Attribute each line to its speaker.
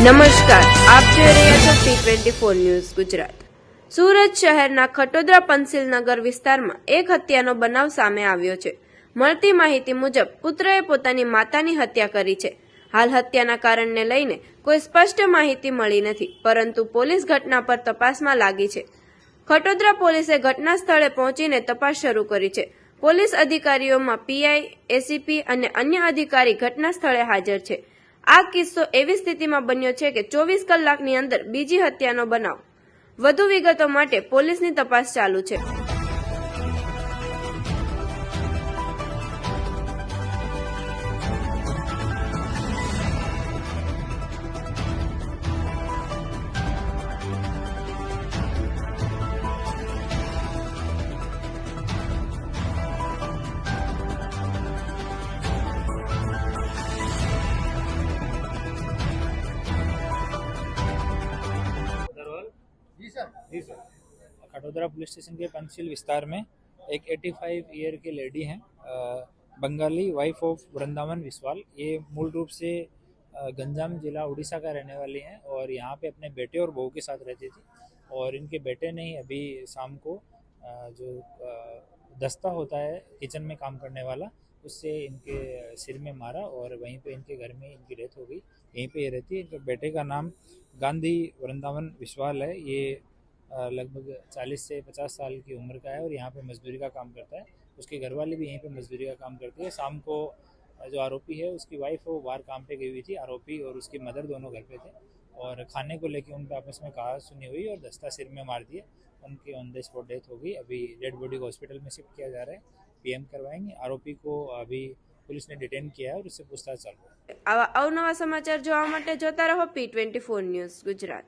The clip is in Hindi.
Speaker 1: નમસ્કાર, આપ જોઈ રહ્યા છો P24 ન્યૂઝ ગુજરાત। સુરત શહેરના ખટોદરા પંસિલનગર વિસ્તારમાં એક હત્યાનો બનાવ સામે આવ્યો છે। મળતી માહિતી મુજબ પુત્રએ પોતાની માતાની હત્યા કરી છે। હાલ હત્યાના કારણને લઈને કોઈ સ્પષ્ટ માહિતી મળી નથી, પરંતુ પોલીસ ઘટના પર તપાસમાં લાગી છે। ખટોદરા પોલીસે ઘટના સ્થળે પહોંચીને તપાસ શરૂ કરી છે। પોલીસ અધિકારીઓમાં પીઆઈ, એસીપી અને અન્ય અધિકારી ઘટના સ્થળે હાજર છે। આ કિસ્સો એવી સ્થિતિમાં બન્યો છે કે 24 કલાકની અંદર બીજી હત્યાનો બનાવ। વધુ વિગતો માટે પોલીસની તપાસ ચાલુ છે।
Speaker 2: जी सर। खटोदरा पुलिस स्टेशन के पंचशील विस्तार में एक 85 ईयर की लेडी हैं, बंगाली, वाइफ ऑफ वृंदावन विस्वाल। ये मूल रूप से गंजाम जिला उड़ीसा का रहने वाली हैं और यहाँ पे अपने बेटे और बहू के साथ रहती थी। और इनके बेटे ने ही अभी शाम को जो दस्ता होता है किचन में काम करने वाला, उससे इनके सिर में मारा और वहीं पे इनके घर में इनकी डेथ हो गई। यहीं पे ये रहती है। इनके बेटे का नाम गांधी वृंदावन विस्वाल है। ये लगभग 40 से 50 साल की उम्र का है और यहाँ पे मजदूरी का काम करता है। उसके घर वाले भी यहीं पे मजदूरी का काम करते हैं। शाम को जो आरोपी है उसकी वाइफ वो बाहर काम पे गई हुई थी। आरोपी और उसकी मदर दोनों घर पे थे और खाने को लेके उनके आपस में कहा सुनी हुई और दस्ता सिर में मार दिया। उनकी ऑन द स्पॉट डेथ हो गई। अभी डेड बॉडी को हॉस्पिटल में शिफ्ट किया जा रहा है, पीएम करवाएंगे। आरोपी को अभी पुलिस ने डिटेन किया है और उससे पूछताछ चालू है।
Speaker 1: આવા અવનવા સમાચાર જોવા માટે જોતા રહો P24 ન્યૂઝ ગુજરાત।